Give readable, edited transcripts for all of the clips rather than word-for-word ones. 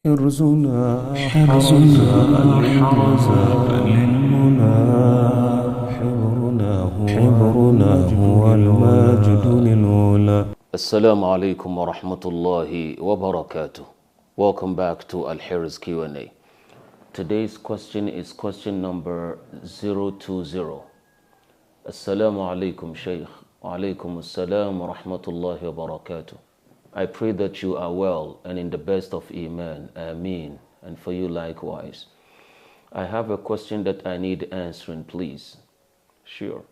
حرزنا للمنى حبرنا هو الماجد للعلا. Assalamu alaikum wa rahmatullahi wa barakatuh. Welcome back to Al-Hiriz Q&A. Today's question is question number 020. Assalamu alaikum, Shaykh. Wa alaikum assalam wa rahmatullahi wa barakatuh. I pray that you are well and in the best of Iman. Ameen. And for you likewise. I have a question that I need answering, please. Sure.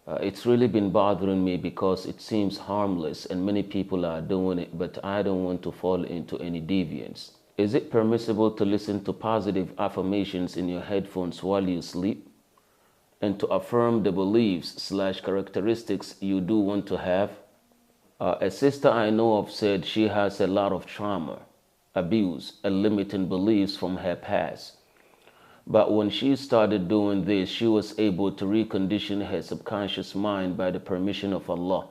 It's really been bothering me because it seems harmless and many people are doing it, but I don't want to fall into any deviance. Is it permissible to listen to positive affirmations in your headphones while you sleep? And to affirm the beliefs/characteristics you do want to have? A sister I know of said she has a lot of trauma, abuse, and limiting beliefs from her past. But when she started doing this, she was able to recondition her subconscious mind by the permission of Allah.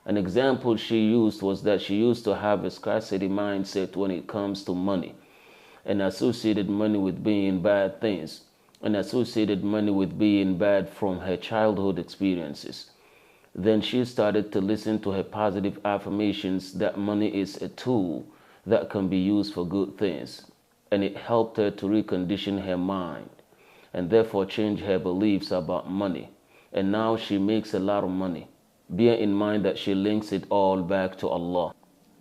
An example she used was that she used to have a scarcity mindset when it comes to money, and associated money with being bad things, and associated money with being bad from her childhood experiences. Then she started to listen to her positive affirmations that money is a tool that can be used for good things. And it helped her to recondition her mind and therefore change her beliefs about money. And now she makes a lot of money. Bear in mind that she links it all back to Allah.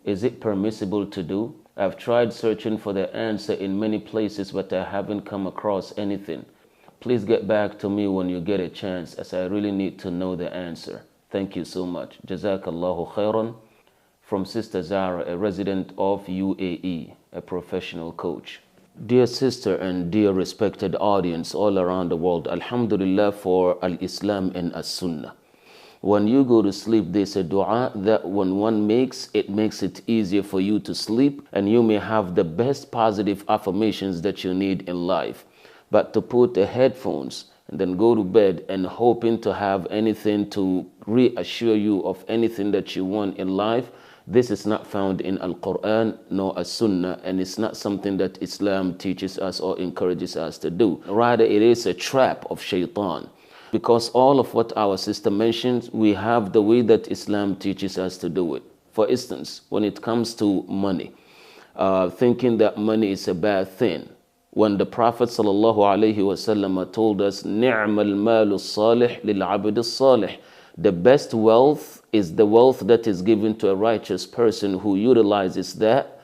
Is it permissible to do? I've tried searching for the answer in many places, but I haven't come across anything. Please get back to me when you get a chance, as I really need to know the answer. Thank you so much. Jazakallahu khairan. From Sister Zara, a resident of UAE, a professional coach. Dear sister and dear respected audience all around the world, Alhamdulillah for Al-Islam and As-Sunnah. When you go to sleep, there's a dua that when one makes, it makes it easier for you to sleep, and you may have the best positive affirmations that you need in life. But to put the headphones and then go to bed and hoping to have anything to reassure you of anything that you want in life, this is not found in Al-Quran nor As-Sunnah, and it's not something that Islam teaches us or encourages us to do. Rather, it is a trap of shaitan. Because all of what our sister mentioned, we have the way that Islam teaches us to do it. For instance, when it comes to money, thinking that money is a bad thing. When the Prophet ﷺ told us, نِعْمَ الْمَالُ الصَّالِحِ لِلْعَبْدِ الصَّالِحِ, the best wealth is the wealth that is given to a righteous person who utilizes that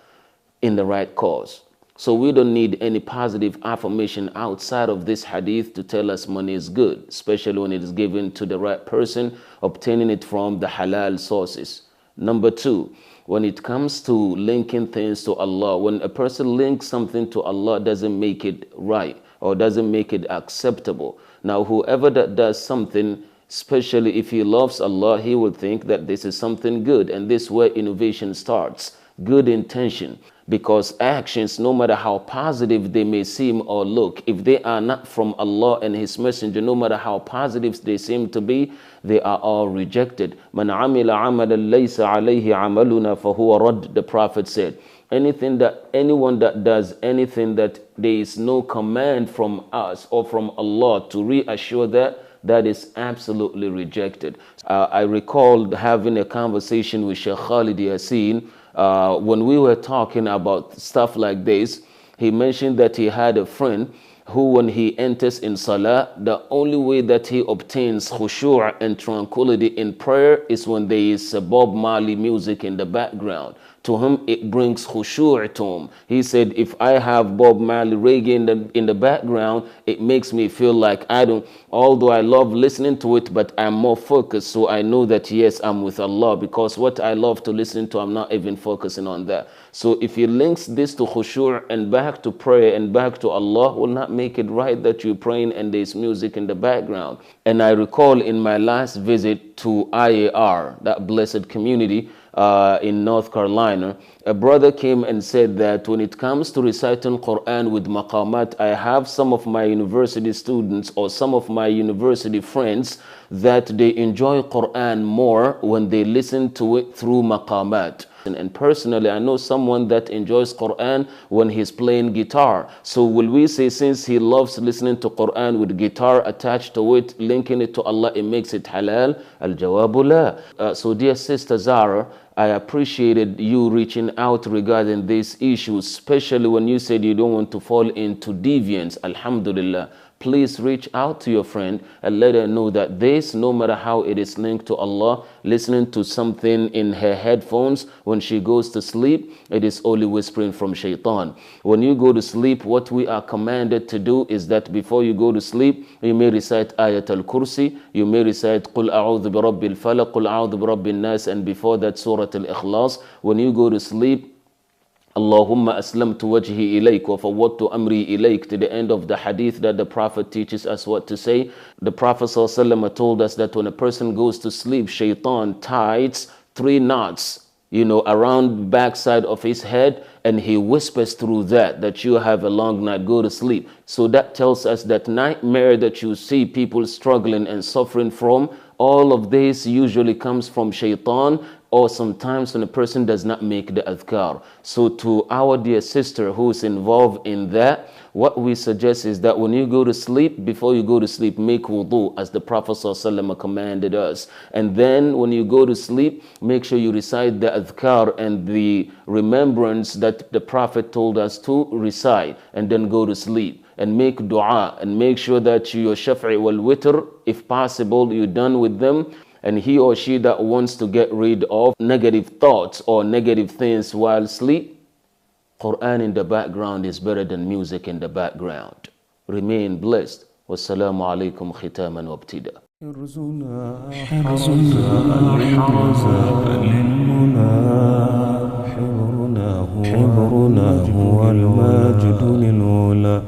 in the right cause. So we don't need any positive affirmation outside of this hadith to tell us money is good, especially when it is given to the right person, obtaining it from the halal sources. Number two, when it comes to linking things to Allah, when a person links something to Allah, doesn't make it right or doesn't make it acceptable. Now, whoever that does something, especially if he loves Allah, he will think that this is something good, and this is where innovation starts. Good intention. Because actions, no matter how positive they may seem or look, if they are not from Allah and His Messenger, no matter how positive they seem to be, they are all rejected. Man amila amalan laysa alayhi amaluna fahuwa radd, the Prophet said. Anyone that does anything that there is no command from us or from Allah to reassure that is absolutely rejected. I recall having a conversation with Sheikh Khalid Yassin. When we were talking about stuff like this, he mentioned that he had a friend who, when he enters in salah, the only way that he obtains khushu' and tranquility in prayer is when there is Bob Marley music in the background. To him, it brings khushu' to him. He said, if I have Bob Marley reggae in the background, it makes me feel like although I love listening to it, but I'm more focused. So I know that, yes, I'm with Allah, because what I love to listen to, I'm not even focusing on that. So if he links this to khushu' and back to prayer and back to Allah, will not make it right that you're praying and there's music in the background. And I recall in my last visit to IAR, that blessed community, in North Carolina, a brother came and said that when it comes to reciting Quran with maqamat, I have some of my university students or some of my university friends that they enjoy Quran more when they listen to it through maqamat. And personally, I know someone that enjoys Quran when he's playing guitar. So will we say since he loves listening to Quran with guitar attached to it, linking it to Allah, it makes it halal? Al-jawabu la. So dear Sister Zara, I appreciated you reaching out regarding this issue, especially when you said you don't want to fall into deviance. Alhamdulillah. Please reach out to your friend and let her know that this, no matter how it is linked to Allah, listening to something in her headphones when she goes to sleep, it is only whispering from shaitan. When you go to sleep, what we are commanded to do is that before you go to sleep, you may recite Ayat al-Kursi, you may recite Qul a'udhu bi rabbil falaq, Qul a'udhu bi rabbin nas, and before that Surah al-Ikhlas. When you go to sleep, Allahumma aslamtu wajhi ilayk wa fawwadtu amri ilayk, to the end of the hadith that the Prophet teaches us what to say. The Prophet ﷺ told us that when a person goes to sleep, shaitan ties 3 knots, around the backside of his head, and he whispers through that you have a long night, go to sleep. So that tells us that nightmare that you see people struggling and suffering from, all of this usually comes from shaitan, or sometimes when a person does not make the adhkar. So to our dear sister who is involved in that, what we suggest is that when you go to sleep, before you go to sleep, make wudu as the Prophet ﷺ commanded us. And then when you go to sleep, make sure you recite the adhkar and the remembrance that the Prophet told us to recite, and then go to sleep. And make dua, and make sure that your shafi wal witr, if possible, you're done with them. And he or she that wants to get rid of negative thoughts or negative things while asleep, Quran in the background is better than music in the background. Remain blessed. Wassalamu alaikum khitaman wa ibtida. حبرنا هو الماجد للأولى